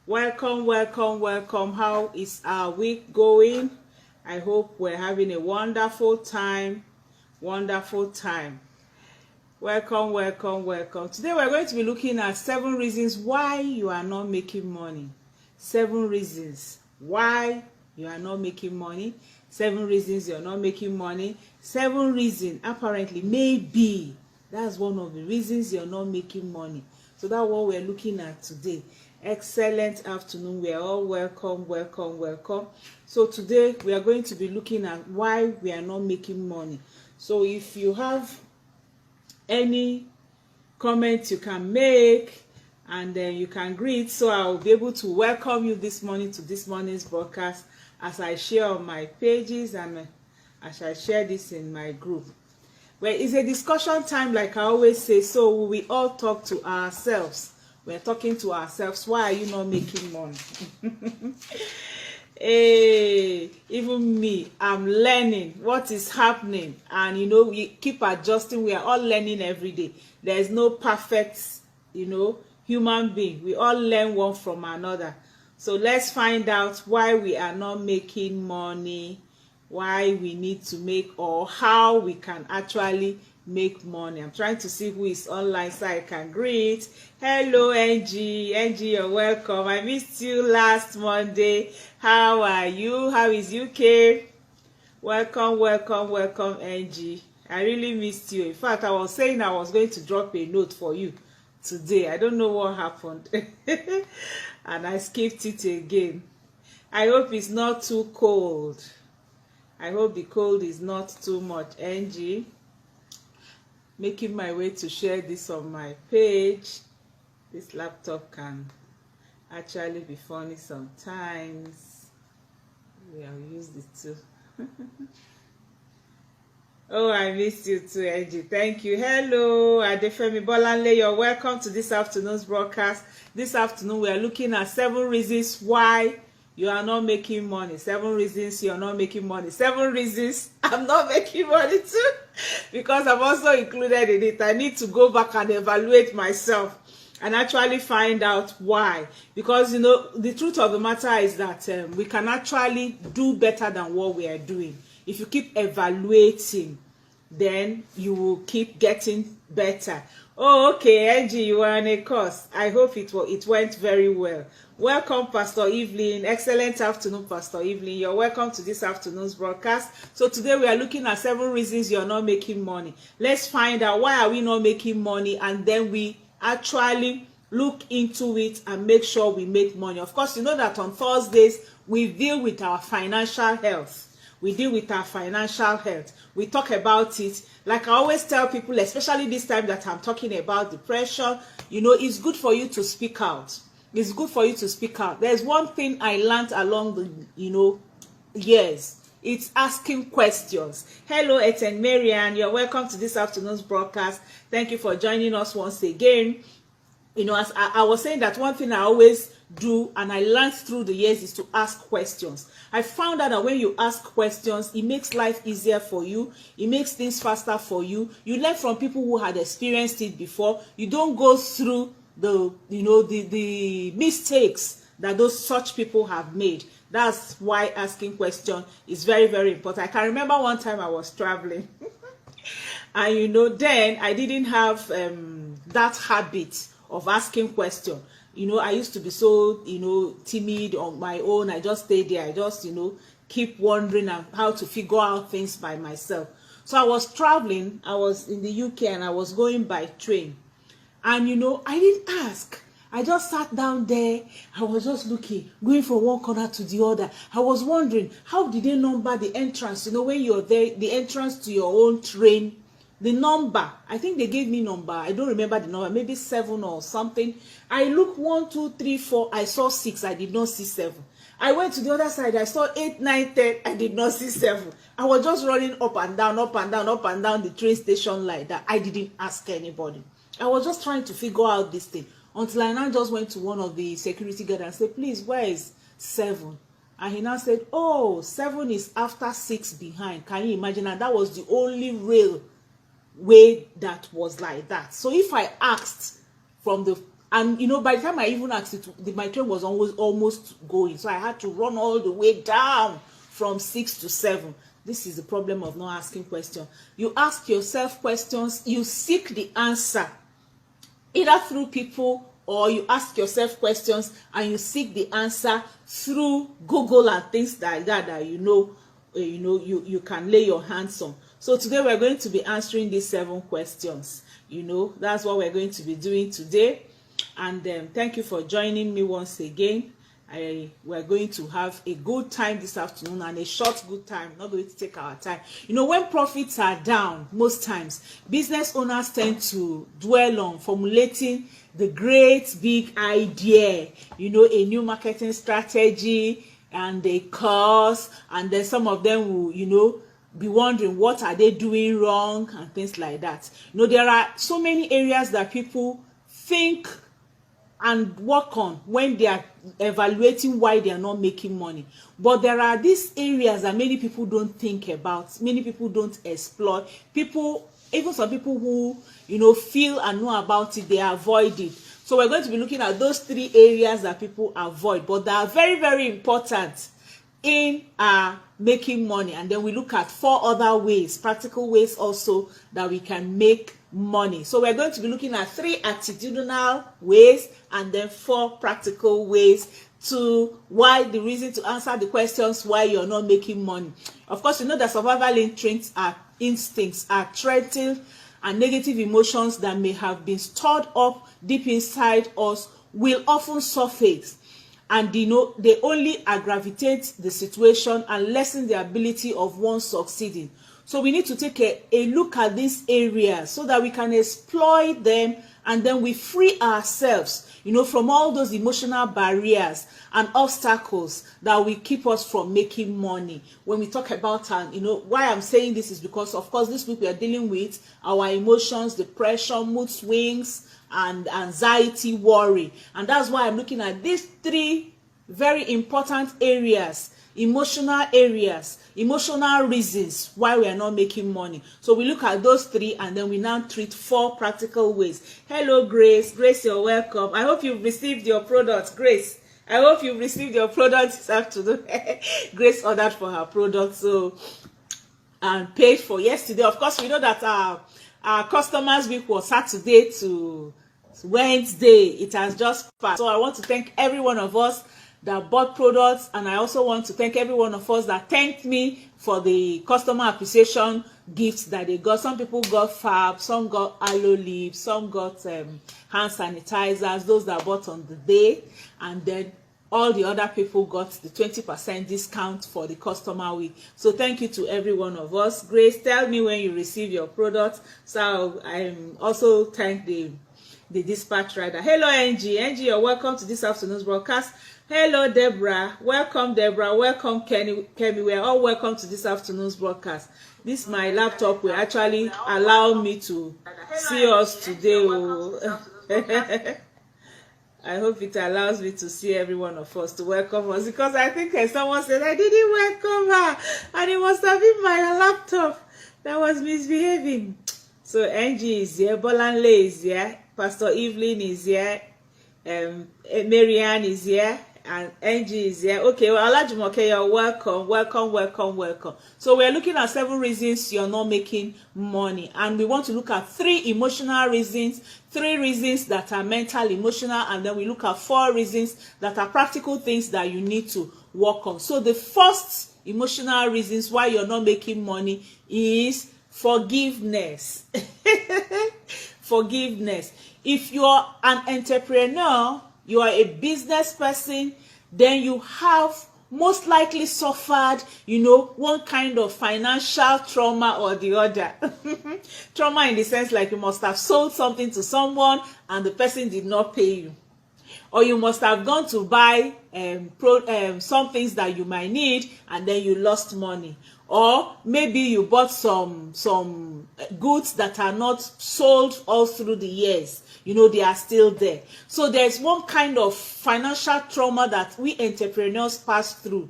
Welcome, welcome, welcome. How is our week going? I hope we're having a wonderful time. Wonderful time. Welcome, welcome, welcome. Today we're going to be looking at 7 reasons why you are not making money. 7 reasons why you are not making money. 7 reasons you're not making money. 7 reasons, apparently, maybe that's one of the reasons you're not making money. So that's what we're looking at today. Excellent afternoon. We are all welcome, welcome, welcome. So today we are going to be looking at why we are not making money. So if you have any comment you can make, and then you can greet, so I will be able to welcome you this morning to this morning's broadcast as I share on my pages and as I share this in my group. Well, it's a discussion time, like I always say, so we all talk to ourselves. We're talking to ourselves. Why are you not making money? Hey, even me, I'm learning what is happening, and we keep adjusting. We are all learning every day. There is no perfect human being. We all learn one from another. So let's find out why we are not making money, why we need to make, or how we can actually make money. I'm trying to see who is online so I can greet. Hello, Angie. Angie, you're welcome. I missed you last Monday. How are you? How is UK? Welcome, welcome, welcome, Angie. I really missed you. In fact, I was saying I was going to drop a note for you today. I don't know what happened. And I skipped it again. I hope it's not too cold. I hope the cold is not too much, Angie. Making my way to share this on my page. This laptop can actually be funny sometimes. Yeah, I'll use it too. Oh, I missed you too, Angie. Thank you. Hello, Adefemi Bolanle. You're welcome to this afternoon's broadcast. This afternoon, we are looking at 7 reasons why you are not making money. 7 reasons you're not making money. 7 reasons I'm not making money too, because I'm also included in it. I need to go back and evaluate myself and actually find out why. Because the truth of the matter is that we can actually do better than what we are doing. If you keep evaluating, then you will keep getting better. Oh, okay, Angie, you are on a course. I hope it went very well. Welcome, Pastor Evelyn. Excellent afternoon, Pastor Evelyn. You're welcome to this afternoon's broadcast. So today we are looking at 7 reasons you're not making money. Let's find out why are we not making money, and then we actually look into it and make sure we make money. Of course, you know that on Thursdays we deal with our financial health. We deal with our financial health. We talk about it. Like I always tell people, especially this time that I'm talking about depression, it's good for you to speak out. It's good for you to speak out. There's one thing I learned along the, years. It's asking questions. Hello, Eten Marian. You're welcome to this afternoon's broadcast. Thank you for joining us once again. As I was saying, that one thing I always do and I learned through the years is to ask questions. I found out that when you ask questions, it makes life easier for you. It makes things faster for you. You learn from people who had experienced it before. You don't go through the mistakes that such people have made. That's why asking questions is very, very important. I can remember one time I was traveling and then I didn't have that habit of asking questions. I used to be so timid on my own. I just stayed there. I just keep wondering how to figure out things by myself. So I was traveling. I was in the UK and I was going by train. And I didn't ask. I just sat down there. I was just looking, going from one corner to the other. I was wondering, how did they number the entrance? When you're there, the entrance to your own train, the number. I think they gave me number. I don't remember the number. Maybe 7 or something. I looked 1, 2, 3, 4. I saw 6. I did not see 7. I went to the other side. I saw 8, 9, 10. I did not see 7. I was just running up and down, up and down, up and down the train station like that. I didn't ask anybody. I was just trying to figure out this thing until I now just went to one of the security guards and said, please, where is 7? And he now said, oh, 7 is after 6 behind. Can you imagine? And that was the only rail way that was like that. So if I asked from the And you know, by the time I even asked it, my train was almost going, so I had to run all the way down from 6 to 7. This is the problem of not asking questions. You ask yourself questions, you seek the answer either through people, or you ask yourself questions and you seek the answer through Google and things like that, that you can lay your hands on. So today we're going to be answering these 7 questions. You know, that's what we're going to be doing today. And thank you for joining me once again. We're going to have a good time this afternoon, and a short good time, not going to take our time. You know, when profits are down, most times business owners tend to dwell on formulating the great big idea, you know, a new marketing strategy and a course, and then some of them will, you know, be wondering what are they doing wrong and things like that. You know, there are so many areas that people think and work on when they are evaluating why they are not making money. But there are these areas that many people don't think about, many people don't explore. People, even some people who, you know, feel and know about it, they avoid it. So we're going to be looking at those 3 areas that people avoid, but they are very, very important in making money. And then we look at 4 other ways, practical ways also, that we can make money. So we're going to be looking at 3 attitudinal ways and then 4 practical ways to why, the reason to answer the questions why you're not making money. Of course, you know that survival instincts are threatened, and negative emotions that may have been stored up deep inside us will often surface, and you know, they only aggravate the situation and lessen the ability of one succeeding. So we need to take a look at these areas so that we can exploit them, and then we free ourselves, you know, from all those emotional barriers and obstacles that will keep us from making money. When we talk about, you know, why I'm saying this is because, of course, this week we are dealing with our emotions, depression, mood swings, and anxiety, worry. And that's why I'm looking at these 3 very important areas, emotional reasons why we are not making money. So we look at those 3, and then we now treat 4 practical ways. Hello, Grace. Grace, you're welcome. I hope you've received your products. Grace, I hope you've received your products this afternoon. Grace ordered for her products, so, and paid for yesterday. Of course, we know that our customers week was Saturday to Wednesday. It has just passed. So I want to thank every one of us that bought products, and I also want to thank every one of us that thanked me for the customer appreciation gifts that they got. Some people got fab, some got aloe leaves, some got hand sanitizers, those that bought on the day, and then all the other people got the 20% discount for the customer week. So thank you to every one of us. Grace, tell me when you receive your products. So I also thank the dispatch rider. Hello, Angie. Angie, you're welcome to this afternoon's broadcast. Hello, Deborah. Welcome, Deborah. Welcome, Kenny. We are all welcome to this afternoon's broadcast. This my laptop will actually allow me to see us today. I hope it allows me to see every one of us, to welcome us, because I think someone said I didn't welcome her, and it must have been my laptop that was misbehaving. So Angie is here, Bolanle is here, Pastor Evelyn is here, Marianne is here, and Angie is here. Okay, well, Olajumoke, you're welcome. So we're looking at 7 reasons you're not making money, and we want to look at 3 emotional reasons, 3 reasons that are mental, emotional, and then we look at 4 reasons that are practical things that you need to work on. So the first emotional reasons why you're not making money is forgiveness. Forgiveness. If you're an entrepreneur, you are a business person, then you have most likely suffered, you know, one kind of financial trauma or the other. Trauma in the sense like you must have sold something to someone and the person did not pay you. Or you must have gone to buy some things that you might need and then you lost money. Or maybe you bought some goods that are not sold all through the years. You know, they are still there. So there's one kind of financial trauma that we entrepreneurs pass through.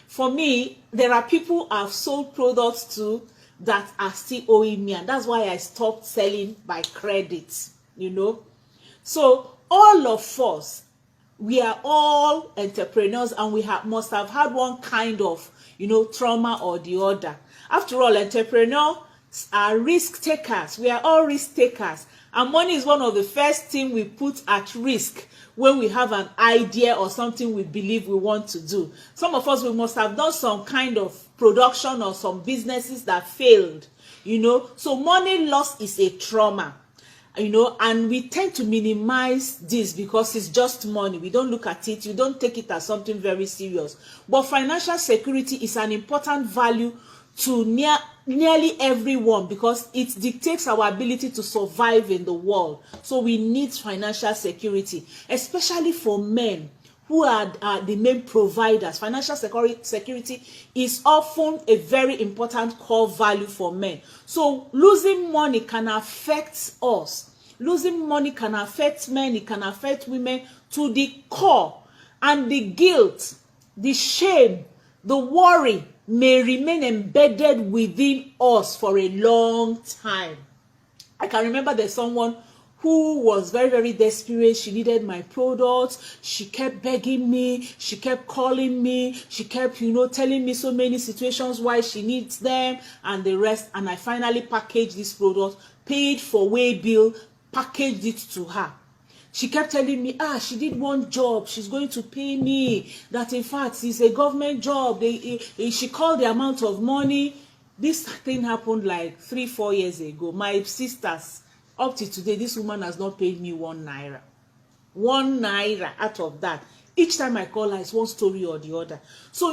For me, there are people I've sold products to that are still owing me, and that's why I stopped selling by credit, you know. So all of us, we are all entrepreneurs, and we must have had one kind of, trauma or the other. After all, entrepreneurs are risk takers. We are all risk takers, and money is one of the first things we put at risk when we have an idea or something we believe we want to do. Some of us, we must have done some kind of production or some businesses that failed, so money loss is a trauma. And we tend to minimize this because it's just money. We don't look at it. You don't take it as something very serious. But financial security is an important value to nearly everyone because it dictates our ability to survive in the world. So we need financial security, especially for men who are the main providers. Financial security is often a very important core value for men. So losing money can affect us. Losing money can affect men, it can affect women to the core. And the guilt, the shame, the worry may remain embedded within us for a long time. I can remember there's someone who was very, very desperate. She needed my products. She kept begging me. She kept calling me. She kept, telling me so many situations why she needs them and the rest. And I finally packaged this product, paid for way bill, packaged it to her. She kept telling me, she did one job. She's going to pay me. That in fact, it's a government job. She called the amount of money. This thing happened like 3-4 years ago. My sisters, up to today, this woman has not paid me 1 naira. 1 naira out of that. Each time I call her, it's one story or the other. So,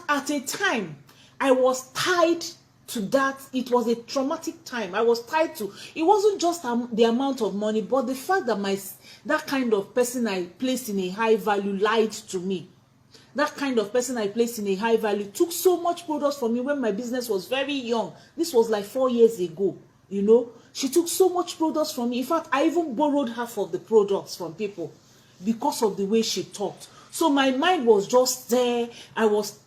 at a time, I was tied to that. It was a traumatic time. I was tied to, it wasn't just the amount of money, but the fact that that kind of person I placed in a high value lied to me. That kind of person I placed in a high value took so much products from me when my business was very young. This was like 4 years ago, She took so much products from me. In fact, I even borrowed half of the products from people because of the way she talked. So my mind was just there. I was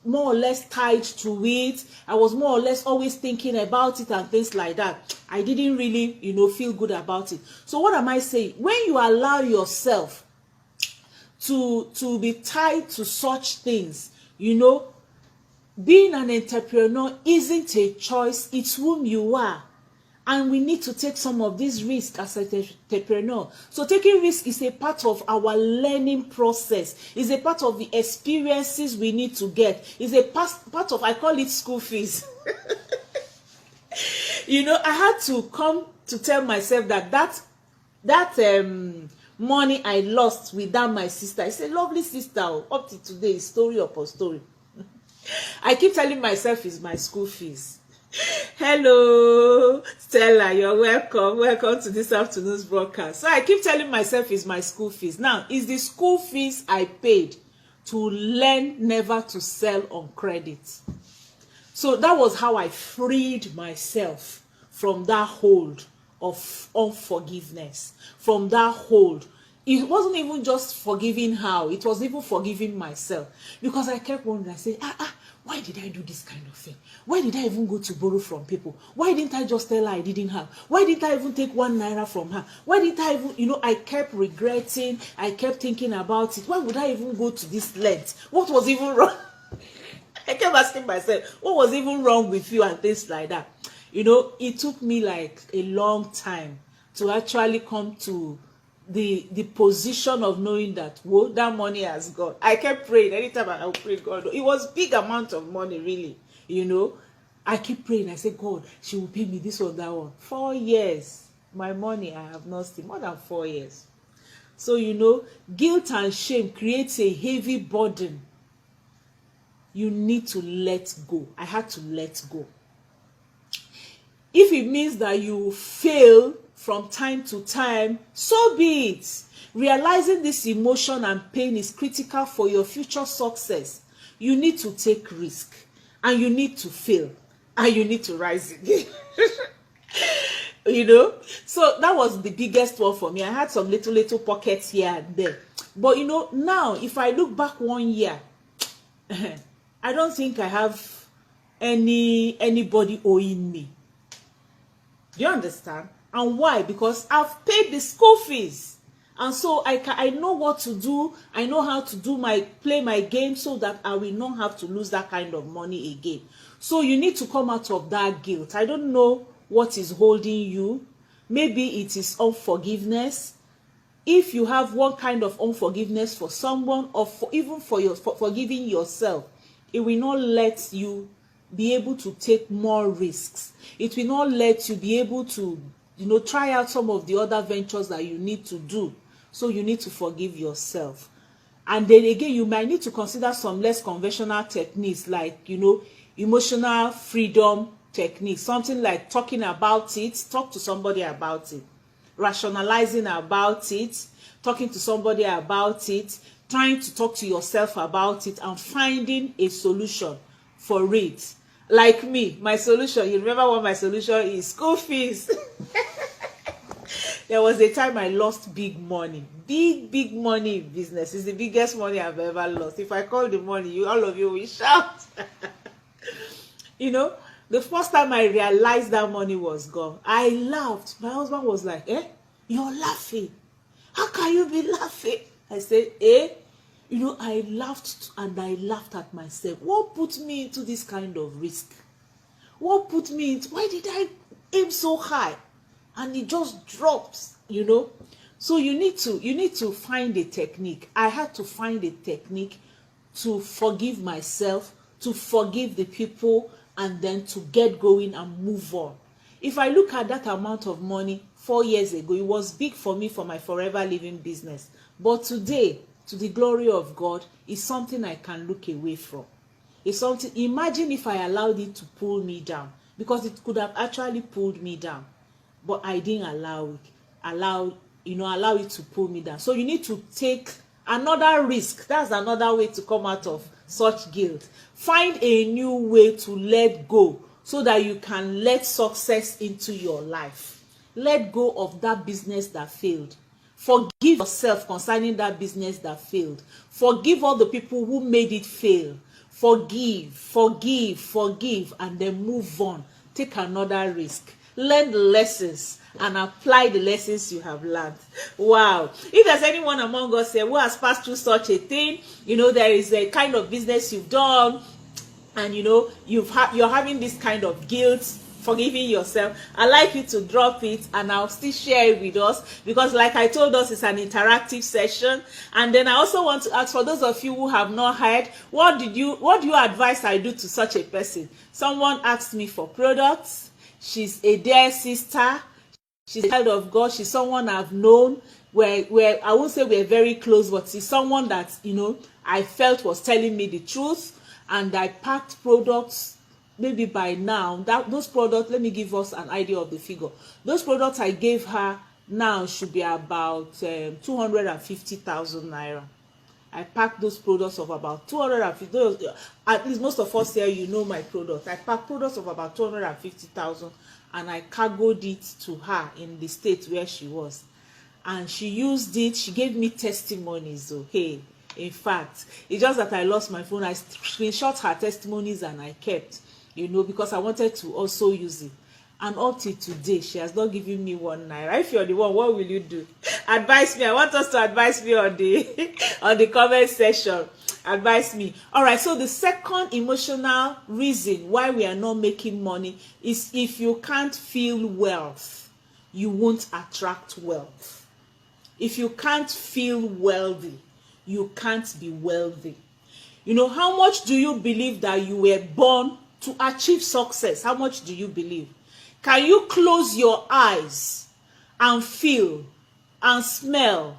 more or less tied to it. I was more or less always thinking about it and things like that. I didn't really, feel good about it. So what am I saying? When you allow yourself to be tied to such things, being an entrepreneur isn't a choice. It's whom you are. And we need to take some of these risks as an entrepreneur. So taking risk is a part of our learning process. It's a part of the experiences we need to get. It's a part of, I call it school fees. I had to come to tell myself that money I lost without my sister. It's a lovely sister. Up to today, story upon story. I keep telling myself it's my school fees. Hello, Stella, you're welcome. Welcome to this afternoon's broadcast. So I keep telling myself it's my school fees. Now, it's the school fees I paid to learn never to sell on credit. So that was how I freed myself from that hold of unforgiveness, from that hold. It wasn't even just forgiving her, it was even forgiving myself. Because I kept wondering, I said, why did I do this kind of thing? Why did I even go to borrow from people? Why didn't I just tell her I didn't have? Why didn't I even take 1 naira from her? Why didn't I even, I kept regretting. I kept thinking about it. Why would I even go to this length? What was even wrong? I kept asking myself, what was even wrong with you and things like that? It took me like a long time to actually come to the position of knowing that, whoa, that money has gone. I kept praying. Anytime I would pray, God, it was big amount of money, really. I keep praying. I said, God, she will pay me this or that one. 4 years, my money I have not seen, more than 4 years. So guilt and shame creates a heavy burden. You need to let go. I had to let go. If it means that you fail from time to time, so be it. Realizing this emotion and pain is critical for your future success. You need to take risk, and you need to fail, and you need to rise again. So that was the biggest one for me. I had some little pockets here and there, but now if I look back 1 year, I don't think I have anybody owing me. Do you understand? And why? Because I've paid the school fees. And so I know what to do. I know how to play my game so that I will not have to lose that kind of money again. So you need to come out of that guilt. I don't know what is holding you. Maybe it is unforgiveness. If you have one kind of unforgiveness for someone, or even for forgiving yourself, it will not let you be able to take more risks. It will not let you be able to, try out some of the other ventures that you need to do. So you need to forgive yourself. And then again, you might need to consider some less conventional techniques, like, emotional freedom techniques, something like talking about it, talk to somebody about it, rationalizing about it, talking to somebody about it, trying to talk to yourself about it, and finding a solution for it. Like me, my solution, you remember what my solution is? School fees. There was a time I lost big money, big money in business. It's the biggest money I've ever lost. If I call the money, all of you will shout. The first time I realized that money was gone, I laughed. My husband was like, you're laughing? How can you be laughing? I said, I laughed, and I laughed at myself. What put me into this kind of risk? What put me into, why did I aim so high? And it just drops, So you need to find a technique. I had to find a technique to forgive myself, to forgive the people, and then to get going and move on. If I look at that amount of money 4 years ago, it was big for me for my forever living business. But today, to the glory of God, it's something I can look away from. It's something, imagine if I allowed it to pull me down, because it could have actually pulled me down. But I didn't allow it to pull me down. So you need to take another risk. That's another way to come out of such guilt. Find a new way to let go so that you can let success into your life. Let go of that business that failed. Forgive yourself concerning that business that failed. Forgive all the people who made it fail. Forgive, and then move on. Take another risk. Learn the lessons and apply the lessons you have learned. Wow. If there's anyone among us here who has passed through such a thing, there is a kind of business you've done, and you're having this kind of guilt, forgiving yourself, I'd like you to drop it, and I'll still share it with us, because like I told us, it's an interactive session. And then I also want to ask, for those of you who have not heard, what do you advise I do to such a person? Someone asked me for products. She's a dear sister. She's a child of God. She's someone I've known. Where I won't say we're very close, but she's someone that I felt was telling me the truth, and I packed products. Maybe by now, those products, let me give us an idea of the figure. Those products I gave her now should be about 250,000 naira. I packed those products of about 250. At least most of us here, my product. I packed products of about 250,000, and I cargoed it to her in the state where she was, and she used it. She gave me testimonies. So hey, in fact, it's just that I lost my phone. I screenshot her testimonies and I kept, because I wanted to also use it. And up till today, she has not given me 1 naira. If you're the one, what will you do? Advise me. I want us to advise me on the comment section. Advise me. All right. So the second emotional reason why we are not making money is if you can't feel wealth, you won't attract wealth. If you can't feel wealthy, you can't be wealthy. How much do you believe that you were born to achieve success? How much do you believe? Can you close your eyes and feel and smell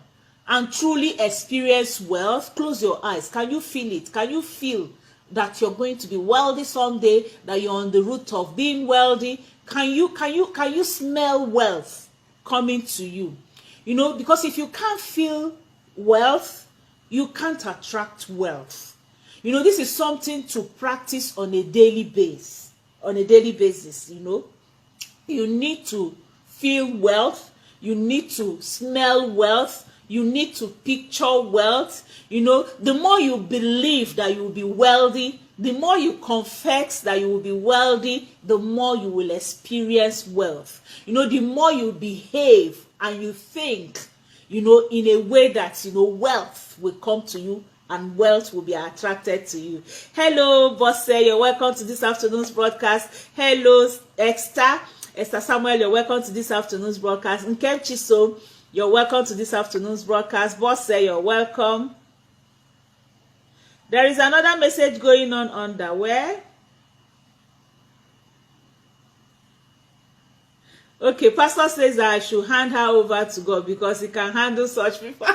and truly experience wealth? Close your eyes. Can you feel it? Can you feel that you're going to be wealthy someday, that you're on the route of being wealthy? Can you smell wealth coming to you? Because if you can't feel wealth, you can't attract wealth. This is something to practice on a daily basis. You need to feel wealth. You need to smell wealth. You need to picture wealth. The more you believe that you will be wealthy, the more you confess that you will be wealthy, the more you will experience wealth. The more you behave and you think, in a way that, wealth will come to you and wealth will be attracted to you. Hello, Bosse, you're welcome to this afternoon's broadcast. Hello, Esther Samuel, you're welcome to this afternoon's broadcast. Nkem Chiso, you're welcome to this afternoon's broadcast. Bosse, you're welcome. There is another message going on under where? Okay, Pastor says that I should hand her over to God because he can handle such people.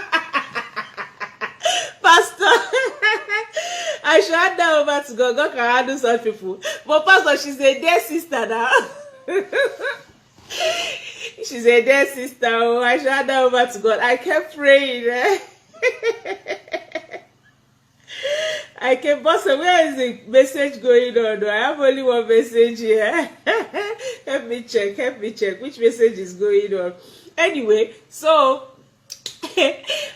Pastor, I should hand her over to God. God can handle such people. But Pastor, she's a dear sister now. She's a dear sister. Oh, I should hand her over to God. I kept praying. I kept, Pastor, where is the message going on? I have only one message here. Help me check. Which message is going on? Anyway, so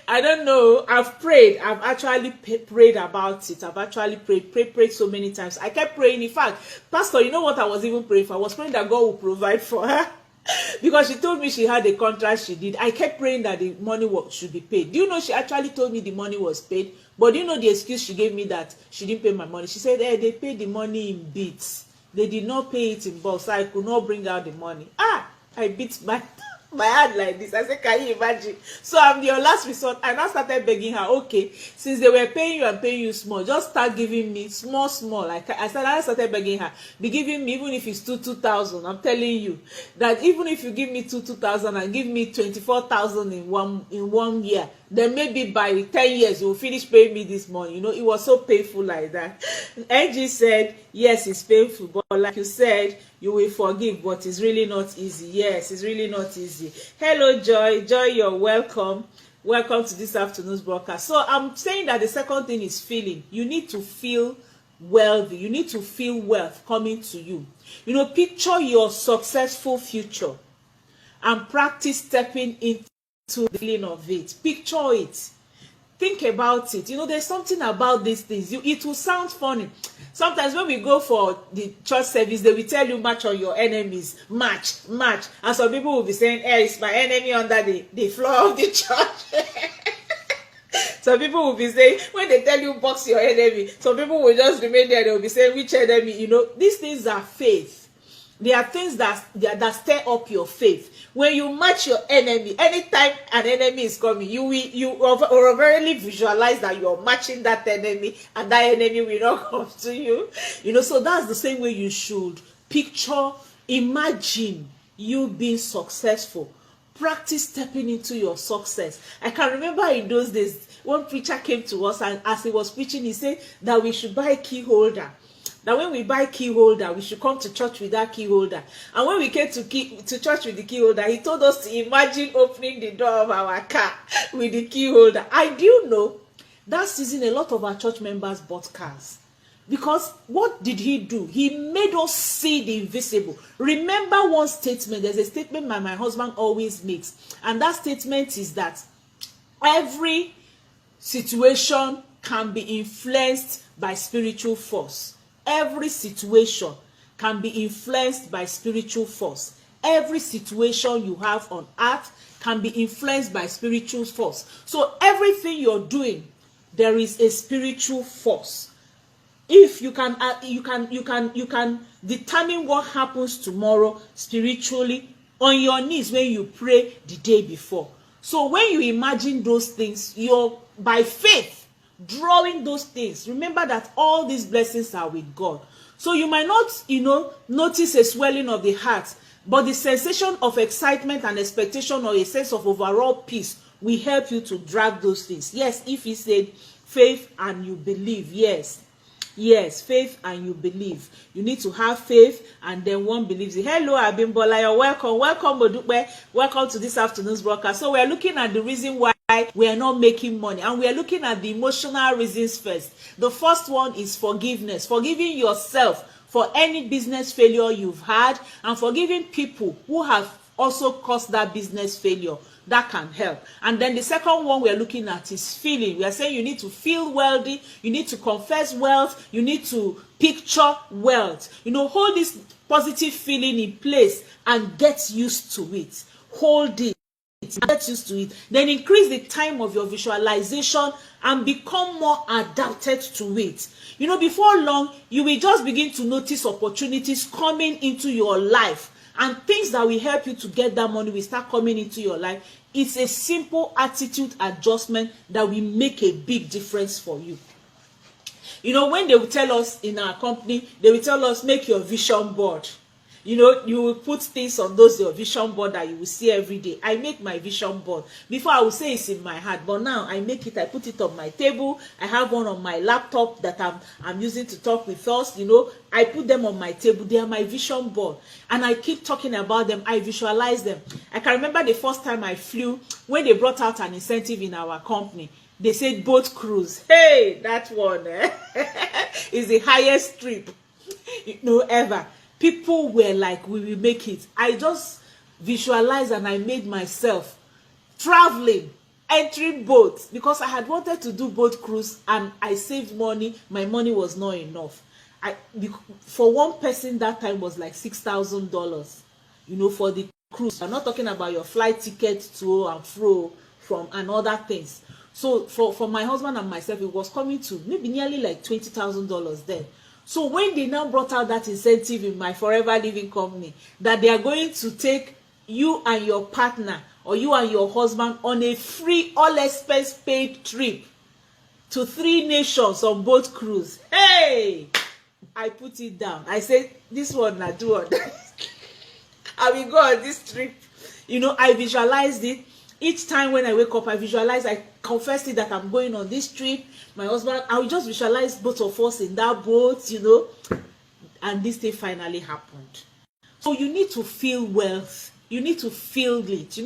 I don't know. I've prayed. I've actually prayed about it. I've actually prayed so many times. I kept praying. In fact, Pastor, you know what I was even praying for? I was praying that God will provide for her. Because she told me she had a contract she did. I kept praying that the money should be paid. Do you know she actually told me the money was paid? But do you know the excuse she gave me that she didn't pay my money? She said, they paid the money in bits. They did not pay it in bulk, so I could not bring out the money. I beat my hand like this. I said, can you imagine? So I'm your last resort. I now started begging her, okay, since they were paying you and paying you small, just start giving me small. Like I started begging her, be giving me, even if it's 2,000. I'm telling you that even if you give me 2,000 and give me 24,000 in one year, then maybe by 10 years you will finish paying me this money. It was so painful like that. Angie said, yes, it's painful, but like you said, you will forgive, but it's really not easy. Yes, it's really not easy. Hello, Joy. Joy, you're welcome. Welcome to this afternoon's broadcast. So I'm saying that the second thing is feeling. You need to feel wealthy. You need to feel wealth coming to you. Picture your successful future and practice stepping into the feeling of it. Picture it. Think about it. There's something about these things. It will sound funny. Sometimes when we go for the church service, they will tell you match on your enemies. Match. And some people will be saying, hey, it's my enemy under the floor of the church. Some people will be saying, when they tell you box your enemy, some people will just remain there. They will be saying, which enemy? These things are faith. They are things that stir up your faith. When you match your enemy, anytime an enemy is coming, you overly visualize that you're matching that enemy, and that enemy will not come to you. So that's the same way you should picture, imagine you being successful. Practice stepping into your success. I can remember in those days, one preacher came to us, and as he was preaching, he said that we should buy a key holder. That when we buy key holder, we should come to church with that key holder. And when we came to church with the key holder, he told us to imagine opening the door of our car with the key holder. I do know that season a lot of our church members bought cars. Because what did he do? He made us see the invisible. Remember one statement. There's a statement my husband always makes. And that statement is that every situation can be influenced by spiritual force. Every situation can be influenced by spiritual force. Every situation you have on earth can be influenced by spiritual force. So everything you're doing, there is a spiritual force. If you can determine what happens tomorrow spiritually on your knees when you pray the day before. So when you imagine those things, you're by faith drawing those things. Remember that all these blessings are with God. So you might not, notice a swelling of the heart, but the sensation of excitement and expectation or a sense of overall peace will help you to drag those things. Yes, if he said faith and you believe, yes, faith and you believe. You need to have faith and then one believes it. Hello, Abimbola, you're welcome. Welcome, Modupe. Welcome to this afternoon's broadcast. So we're looking at the reason why we are not making money, and we are looking at the emotional reasons first. The first one is forgiveness. Forgiving yourself for any business failure you've had, and forgiving people who have also caused that business failure. That can help. And then the second one we're looking at is feeling. We are saying you need to feel wealthy, you need to confess wealth, you need to picture wealth. Hold this positive feeling in place and get used to it. Hold it. get used to it. Then increase the time of your visualization and become more adapted to it. You know, before long, you will just begin to notice opportunities coming into your life, and things that will help you to get that money will start coming into your life. It's a simple attitude adjustment that will make a big difference for you. You know, when they will tell us in our company, they will tell us, make your vision board. You know, you will put things on those your vision board that you will see every day. I make my vision board. Before I would say it's in my heart, but now I make it, I put it on my table. I have one on my laptop that I'm using to talk with us. You know, I put them on my table. They are my vision board. And I keep talking about them. I visualize them. I can remember the first time I flew, when they brought out an incentive in our company. They said boat cruise. Hey, that one is the highest trip, you know, ever. People were like, we will make it. I just visualized and I made myself traveling, entering boats, because I had wanted to do boat cruise and I saved money. My money was not enough. For one person that time was like $6,000, you know, for the cruise. I'm not talking about your flight ticket to and fro from and other things. So for my husband and myself, it was coming to maybe nearly like $20,000 then. So when they now brought out that incentive in my Forever Living company, that they are going to take you and your partner or you and your husband on a free, all expense paid trip to 3 nations on boat cruise. Hey, I put it down. I said, this one I do on I will go on this trip. You know, I visualized it. Each time when I wake up, I visualize, I confess it that I'm going on this trip. My husband, I will just visualize both of us in that boat, you know. And this thing finally happened. So you need to feel wealth. You need to feel it. You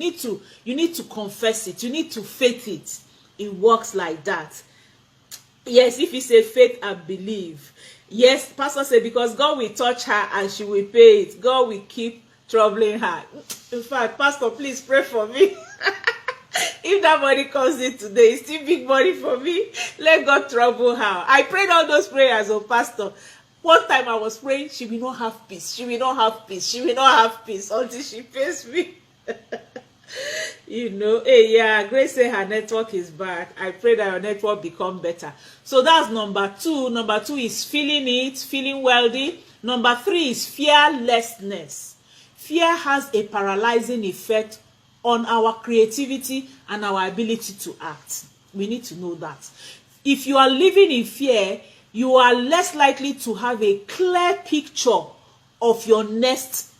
need to confess it. You need to faith it. It works like that. Yes, if you say faith and believe. Yes, Pastor said, because God will touch her and she will pay it. God will keep troubling her. In fact, Pastor, please pray for me. If that money comes in today, it's still big money for me. Let God trouble her. I prayed all those prayers, oh Pastor. One time I was praying, she will not have peace. She will not have peace. She will not have peace until she pays me. You know, hey, yeah, Grace say her network is bad. I pray that your network become better. So that's number 2. Number 2 is feeling it, feeling wealthy. Number 3 is fearlessness. Fear has a paralyzing effect on our creativity and our ability to act. We need to know that. If you are living in fear, you are less likely to have a clear picture of your next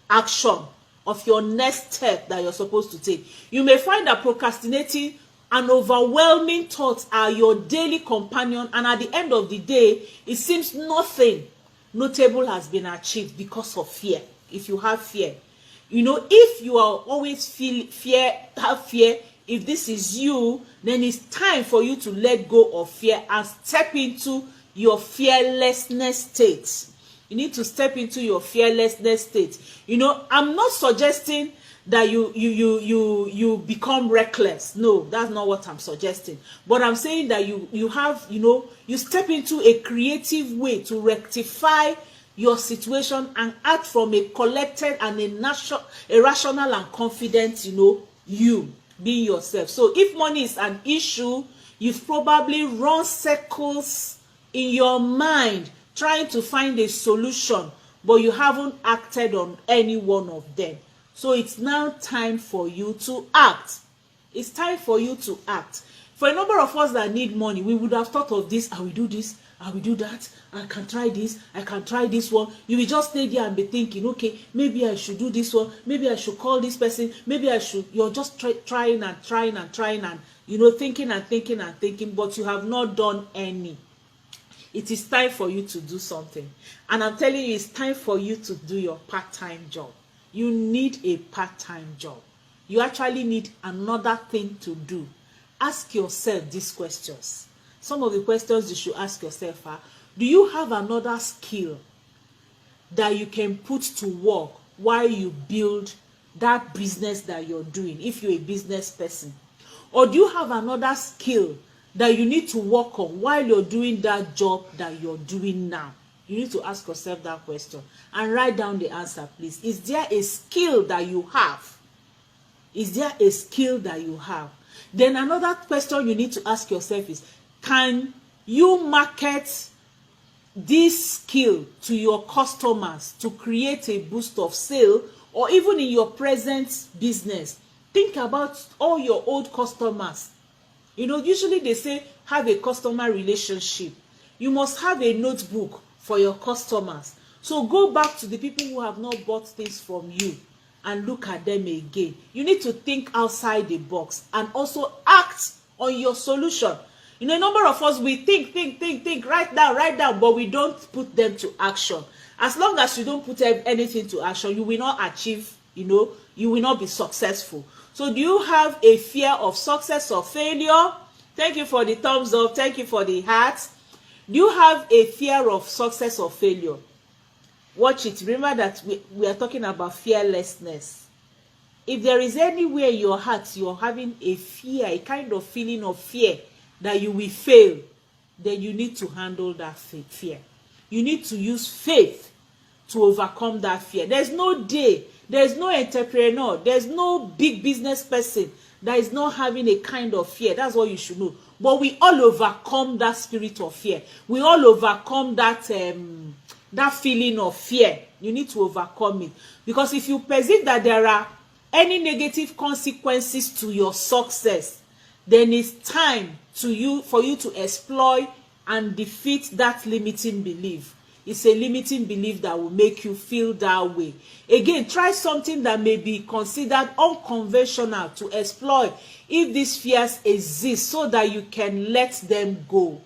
action, of your next step that you're supposed to take. You may find that procrastinating and overwhelming thoughts are your daily companion, and at the end of the day, it seems nothing notable has been achieved because of fear. If you have fear, you know, if you are always have fear, if this is you, then it's time for you to let go of fear and step into your fearlessness state. You need to step into your fearlessness state. You know, I'm not suggesting that you become reckless. No, that's not what I'm suggesting. But I'm saying that you have, you know, you step into a creative way to rectify your situation and act from a collected and a rational and confident, you know, you being yourself. So if money is an issue, you've probably run circles in your mind trying to find a solution, but you haven't acted on any one of them. So it's now time for you to act. It's time for you to act. For a number of us that need money, we would have thought of this, I will do this, I will do that, I can try this, I can try this one. You will just stay there and be thinking, okay, maybe I should do this one, maybe I should call this person, maybe I should. You're just trying and, you know, thinking and thinking and thinking, but you have not done any. It is time for you to do something. And I'm telling you, it's time for you to do your part-time job. You need a part-time job. You actually need another thing to do. Ask yourself these questions. Some of the questions you should ask yourself are, do you have another skill that you can put to work while you build that business that you're doing, if you're a business person? Or do you have another skill that you need to work on while you're doing that job that you're doing now? You need to ask yourself that question and write down the answer, please. Is there a skill that you have? Is there a skill that you have? Then another question you need to ask yourself is, can you market this skill to your customers to create a boost of sale, or even in your present business? Think about all your old customers. You know, usually they say have a customer relationship. You must have a notebook for your customers. So go back to the people who have not bought things from you and look at them again. You need to think outside the box and also act on your solution. You know, a number of us, we think, write down, but we don't put them to action. As long as you don't put anything to action, you will not achieve, you will not be successful. So do you have a fear of success or failure? Thank you for the thumbs up. Thank you for the heart. Do you have a fear of success or failure? Watch it. Remember that we are talking about fearlessness. If there is anywhere in your heart you're having a fear, a kind of feeling of fear that you will fail, then you need to handle that fear. You need to use faith to overcome that fear. There's no day, there's no entrepreneur, there's no big business person that is not having a kind of fear. That's what you should know. But we all overcome that spirit of fear. We all overcome that feeling of fear. You need to overcome it. Because if you perceive that there are any negative consequences to your success, then it's time for you to exploit and defeat that limiting belief. It's a limiting belief that will make you feel that way. Again, try something that may be considered unconventional to exploit if these fears exist, so that you can let them go.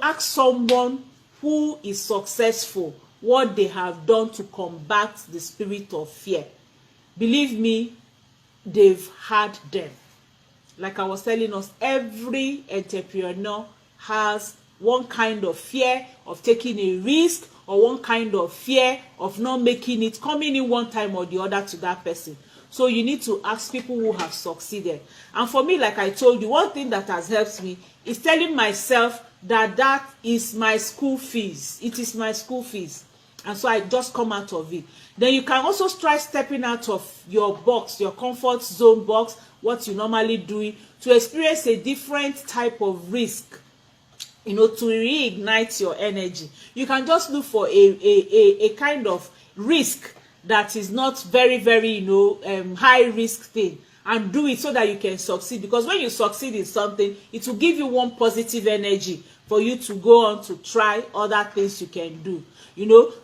Ask someone who is successful what they have done to combat the spirit of fear. Believe me, they've had them. Like I was telling us, every entrepreneur has one kind of fear of taking a risk, or one kind of fear of not making it, coming in one time or the other to that person. So you need to ask people who have succeeded. And for me, like I told you, one thing that has helped me is telling myself that is my school fees. It is my school fees. And so I just come out of it. Then you can also try stepping out of your box, your comfort zone box, what you normally do, to experience a different type of risk, to reignite your energy. You can just look for a kind of risk that is not very, very, high risk thing, and do it so that you can succeed. Because when you succeed in something, it will give you one positive energy for you to go on to try other things you can do.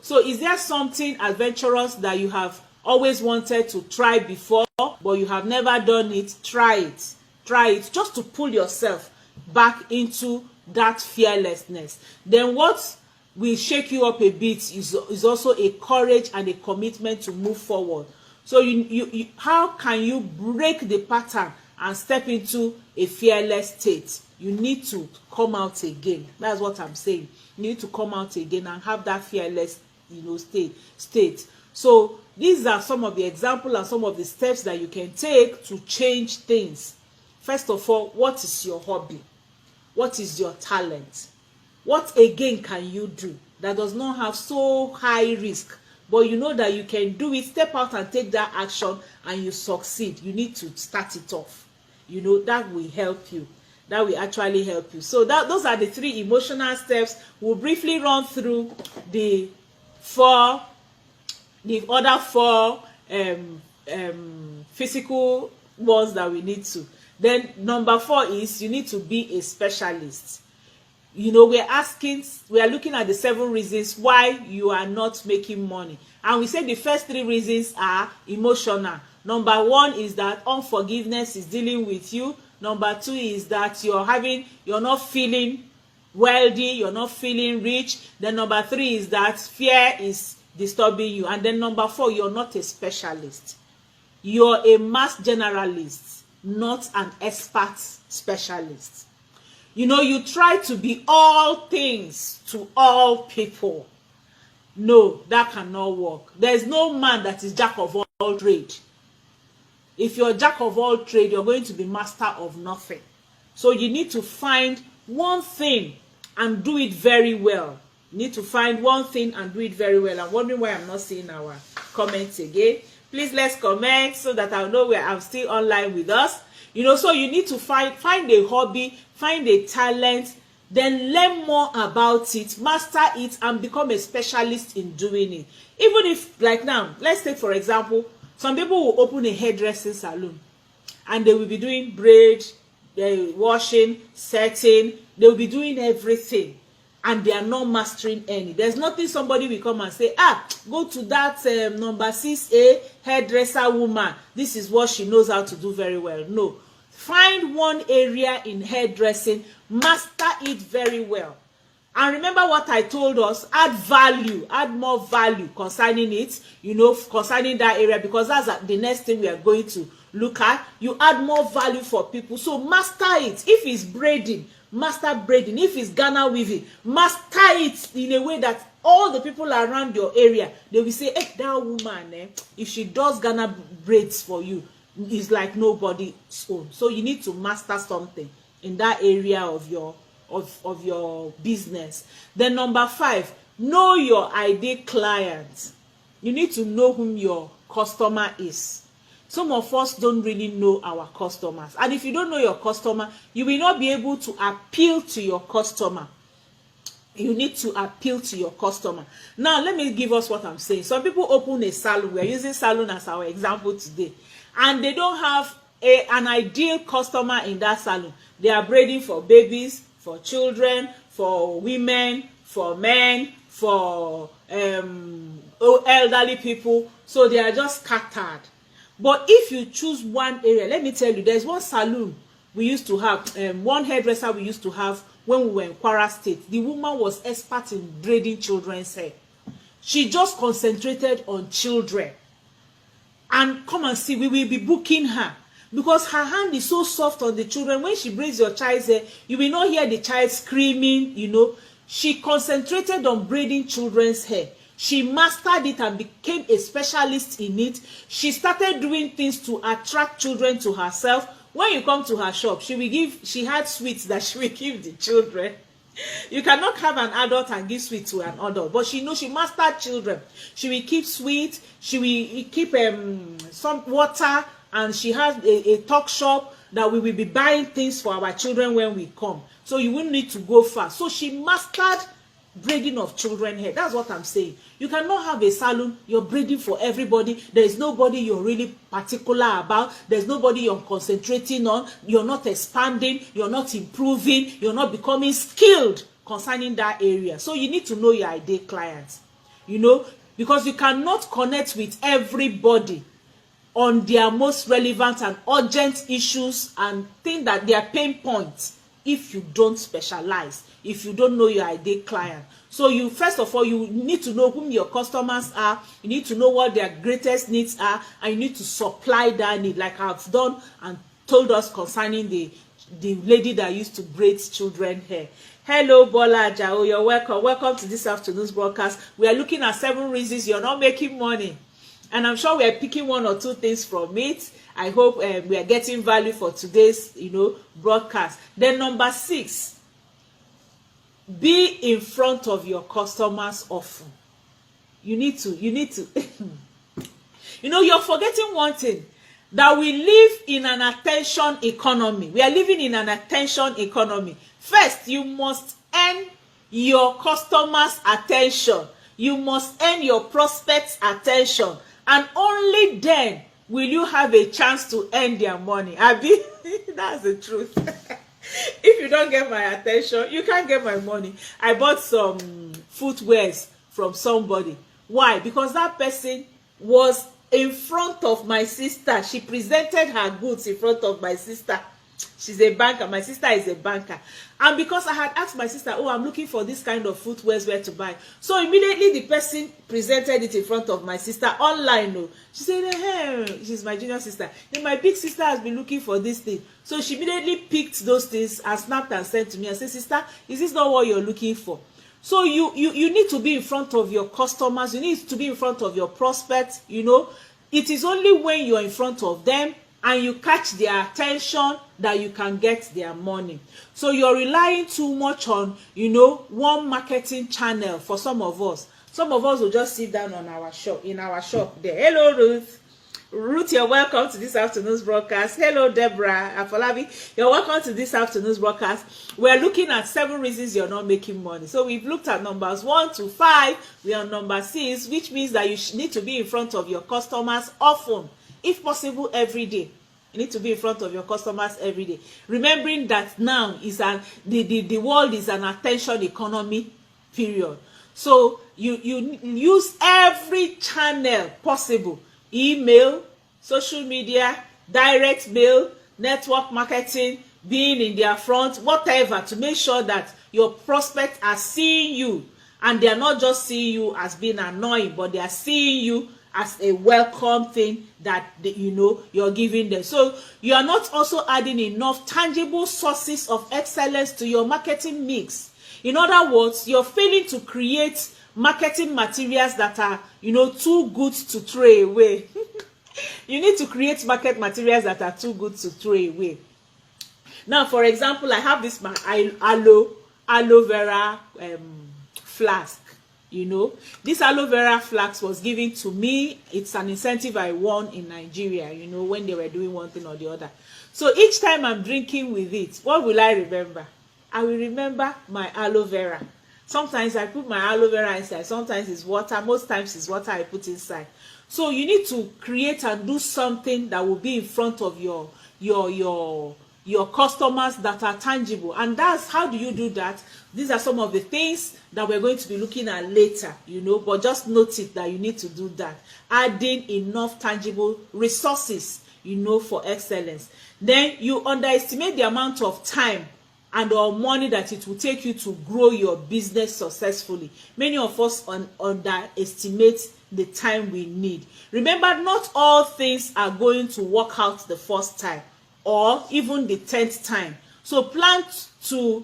So is there something adventurous that you have always wanted to try before, but you have never done it? Try it just to pull yourself back into that fearlessness. Then what will shake you up a bit is also a courage and a commitment to move forward. So how can you break the pattern and step into a fearless state? You need to come out again. That's what I'm saying. You need to come out again and have that fearless, state. So these are some of the examples and some of the steps that you can take to change things. First of all, what is your hobby? What is your talent? What again can you do that does not have so high risk, but you know that you can do it? Step out and take that action and you succeed. You need to start it off. That will help you. That will actually help you. So those are the 3 emotional steps. We'll briefly run through the other 4 physical ones that we need to. Then number 4 is you need to be a specialist. We are looking at the 7 reasons why you are not making money. And we said the first 3 reasons are emotional. Number 1 is that unforgiveness is dealing with you. Number 2 is that you're not feeling wealthy, you're not feeling rich. Then number 3 is that fear is disturbing you. And then number 4, you're not a specialist. You're a mass generalist, not an expert specialist. You try to be all things to all people. No, that cannot work. There's no man that is jack of all trade. If you're jack of all trade, you're going to be master of nothing. So you need to find one thing and do it very well. You need to find one thing and do it very well. I'm wondering why I'm not seeing our comments again. Please let's comment so that I'll know where I'm still online with us. You know, so you need to find a hobby, find a talent, then learn more about it, master it, and become a specialist in doing it. Even if, like now, let's take for example, some people will open a hairdressing salon and they will be doing braid, washing, setting, they will be doing everything, and they are not mastering any. There's nothing somebody will come and say, go to that number 6A hairdresser woman, this is what she knows how to do very well. No, find one area in hairdressing, master it very well, and remember what I told us, add value, add more value concerning it, you know, concerning that area, because that's the next thing we are going to look at. You add more value for people, so master it. If it's braiding, master braiding. If it's Ghana weaving, master it in a way that all the people around your area, they will say, hey, that woman, if she does Ghana braids for you, is like nobody's own. So you need to master something in that area of your business. Then number 5, know your ideal client. You need to know whom your customer is. Some of us don't really know our customers, and if you don't know your customer, you will not be able to appeal to your customer. You need to appeal to your customer. Now let me give us what I'm saying. Some people open a salon, we are using salon as our example today, and they don't have an ideal customer in that salon. They are braiding for babies, for children, for women, for men, for elderly people, so they are just scattered. But if you choose one area, let me tell you, there's one salon we used to have, one hairdresser we used to have when we were in Kwara State. The woman was expert in braiding children's hair. She just concentrated on children. And come and see, we will be booking her, because her hand is so soft on the children. When she braids your child's hair, you will not hear the child screaming, you know. She concentrated on braiding children's hair. She mastered it and became a specialist in it. She started doing things to attract children to herself. When you come to her shop, she had sweets that she will give the children. You cannot have an adult and give sweet to an adult, but she knows she mastered children. She will keep sweet, she will keep some water, and she has a talk shop that we will be buying things for our children when we come. So you won't need to go far. So she mastered braiding of children hair. That's what I'm saying. You cannot have a salon, you're braiding for everybody. There is nobody you're really particular about. There's nobody you're concentrating on. You're not expanding, you're not improving, you're not becoming skilled concerning that area. So you need to know your ideal clients, you know, because you cannot connect with everybody on their most relevant and urgent issues and think that they are pain points if you don't specialize, if you don't know your ideal client. So you, first of all, you need to know whom your customers are, you need to know what their greatest needs are, and you need to supply that need, like I've done and told us concerning the lady that used to braid children hair. Hello, Bola Ajao, you're welcome. Welcome to this afternoon's broadcast. We are looking at 7 reasons you're not making money, and I'm sure we are picking 1 or 2 things from it. I hope we are getting value for today's, broadcast. Then number 6, be in front of your customers often. You need to, you're forgetting one thing, that we live in an attention economy. We are living in an attention economy. First, you must earn your customers' attention. You must earn your prospects' attention. And only then will you have a chance to earn their money. Abi, that's the truth. If you don't get my attention, you can't get my money. I bought some footwears from somebody. Why? Because that person was in front of my sister. She presented her goods in front of my sister. She's a banker. My sister is a banker. And because I had asked my sister, oh, I'm looking for this kind of footwear, where to buy. So immediately the person presented it in front of my sister online. No. She said, hey, she's my junior sister. Then my big sister has been looking for this thing. So she immediately picked those things and snapped and sent to me and said, sister, is this not what you're looking for? So you need to be in front of your customers. You need to be in front of your prospects. It is only when you're in front of them and you catch their attention that you can get their money. So you're relying too much on, one marketing channel for some of us. Some of us will just sit down on our shop, in our shop there. Hello, Ruth. Ruth, you're welcome to this afternoon's broadcast. Hello, Deborah Afolabi. You're welcome to this afternoon's broadcast. We're looking at 7 reasons you're not making money. So we've looked at numbers 1 to 5. We are on number 6, which means that you need to be in front of your customers often, if possible, every day. You need to be in front of your customers every day. Remembering that now is the world is an attention economy period. So you use every channel possible. Email, social media, direct mail, network marketing, being in their front, whatever, to make sure that your prospects are seeing you, and they are not just seeing you as being annoying, but they are seeing you as a welcome thing that you're giving them. So you are not also adding enough tangible sources of excellence to your marketing mix. In other words, you're failing to create marketing materials that are too good to throw away. You need to create market materials that are too good to throw away. Now, for example, I have this aloe vera flask. This aloe vera flask was given to me. It's an incentive I won in Nigeria, when they were doing one thing or the other. So each time I'm drinking with it, what will I remember? I will remember my aloe vera. Sometimes I put my aloe vera inside. Sometimes it's water. Most times it's water I put inside. So you need to create and do something that will be in front of your customers that are tangible. And that's how do you do that? These are some of the things that we're going to be looking at later, but just note it that you need to do that. Adding enough tangible resources, for excellence. Then you underestimate the amount of time and or money that it will take you to grow your business successfully. Many of us underestimate the time we need. Remember, not all things are going to work out the first time or even the 10th time. So plan to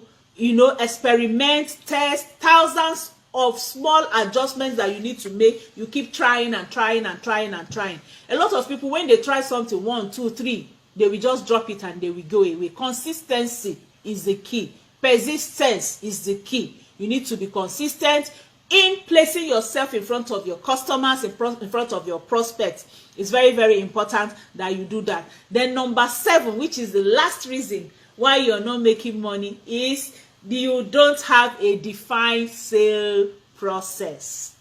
experiment, test thousands of small adjustments that you need to make. You keep trying and trying and trying and trying. A lot of people, when they try something 1, 2, 3, they will just drop it and they will go away. Consistency is the key. Persistence is the key. You need to be consistent in placing yourself in front of your customers, in front of your prospects. It's very, very important that you do that. Then number 7, which is the last reason why you're not making money, is you don't have a defined sales process.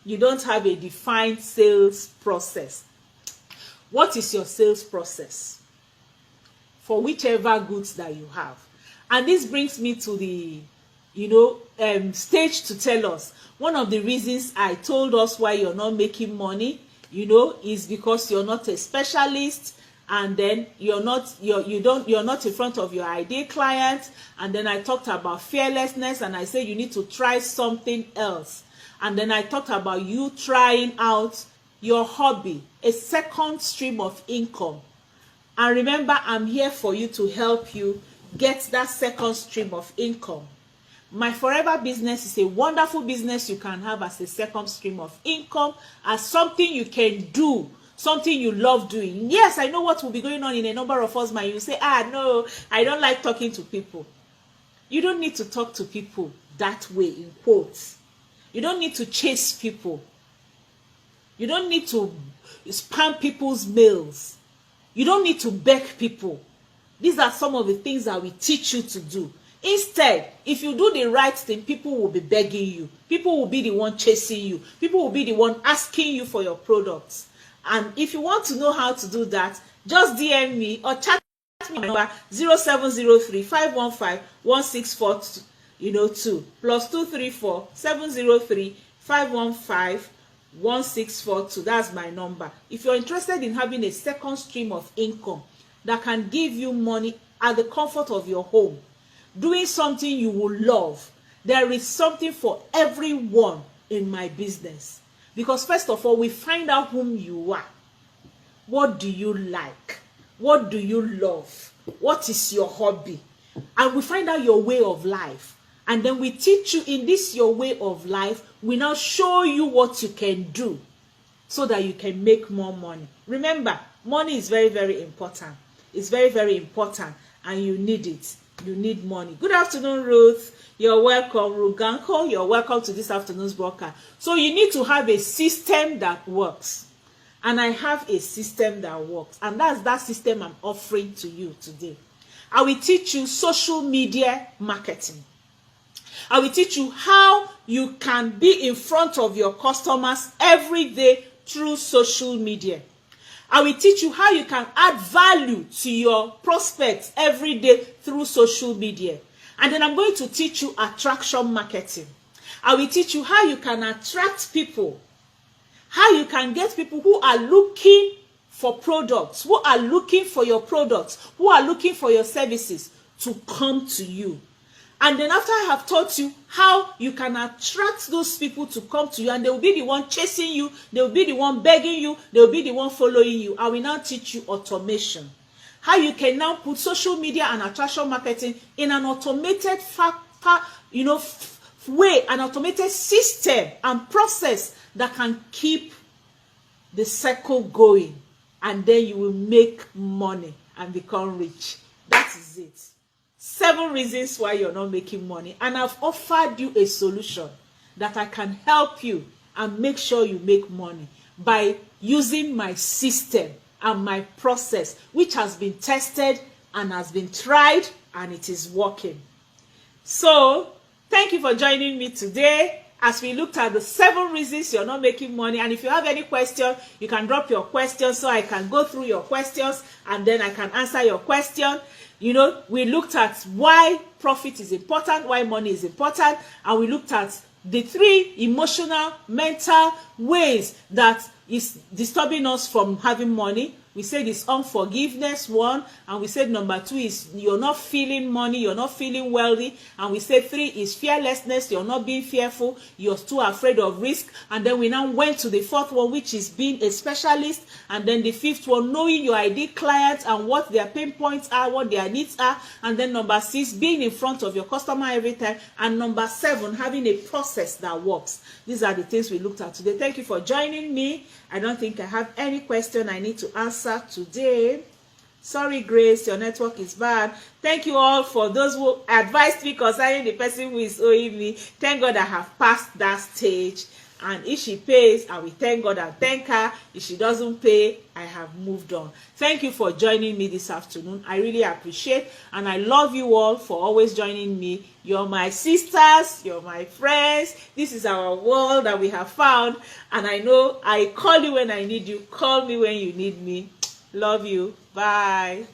You don't have a defined sales process. What is your sales process for whichever goods that you have? And this brings me to the stage to tell us one of the reasons I told us why you're not making money, is because you're not a specialist, and then you're not in front of your ideal client. And then I talked about fearlessness, and I said you need to try something else. And then I talked about you trying out your hobby, a second stream of income. And remember, I'm here for you to help you get that second stream of income. My Forever Business is a wonderful business you can have as a second stream of income, as something you can do, something you love doing. Yes, I know what will be going on in a number of us mind. You say, no, I don't like talking to people. You don't need to talk to people that way, in quotes. You don't need to chase people. You don't need to spam people's mails. You don't need to beg people. These are some of the things that we teach you to do. Instead, if you do the right thing, people will be begging you. People will be the one chasing you. People will be the one asking you for your products. And if you want to know how to do that, just DM me or chat me on number 0703 515 1642, plus 234 703 515 1642. That's my number. If you're interested in having a second stream of income that can give you money at the comfort of your home, doing something you will love, there is something for everyone in my business. Because first of all, we find out whom you are. What do you like? What do you love? What is your hobby? And we find out your way of life. And then we teach you in this your way of life. We now show you what you can do so that you can make more money. Remember, money is very, very important. It's very, very important, and you need it. You need money. Good afternoon, Ruth. You're welcome. Ruganko, you're welcome to this afternoon's broadcast. So you need to have a system that works. And I have a system that works. And that's that system I'm offering to you today. I will teach you social media marketing. I will teach you how you can be in front of your customers every day through social media. I will teach you how you can add value to your prospects every day through social media. And then I'm going to teach you attraction marketing. I will teach you how you can attract people, how you can get people who are looking for products, who are looking for your products, who are looking for your services to come to you. And then after I have taught you how you can attract those people to come to you, and they will be the one chasing you, they will be the one begging you, they will be the one following you, I will now teach you automation. How you can now put social media and attraction marketing in an automated way, an automated system and process that can keep the cycle going, and then you will make money and become rich. That is it. 7 reasons why you're not making money, and I've offered you a solution that I can help you and make sure you make money by using my system and my process, which has been tested and has been tried, and it is working. So thank you for joining me today as we looked at the 7 reasons you're not making money. And if you have any question, you can drop your question so I can go through your questions and then I can answer your question. You know, we looked at why profit is important, why money is important, and we looked at the 3 emotional, mental ways that is disturbing us from having money. We said it's unforgiveness, 1, and we said number 2 is you're not feeling money, you're not feeling wealthy, and we said 3 is fearlessness, you're not being fearful, you're too afraid of risk. And then we now went to the 4th one, which is being a specialist, and then the 5th one, knowing your ideal clients and what their pain points are, what their needs are, and then number 6, being in front of your customer every time, and number 7, having a process that works. These are the things we looked at today. Thank you for joining me. I don't think I have any question I need to answer today. Sorry, Grace, your network is bad. Thank you all for those who advised me concerning the person who is owing me. Thank God I have passed that stage. And if she pays, I will thank God and thank her. If she doesn't pay, I have moved on. Thank you for joining me this afternoon. I really appreciate, and I love you all for always joining me. You're my sisters, you're my friends. This is our world that we have found. And I know I call you when I need you. Call me when you need me. Love you. Bye.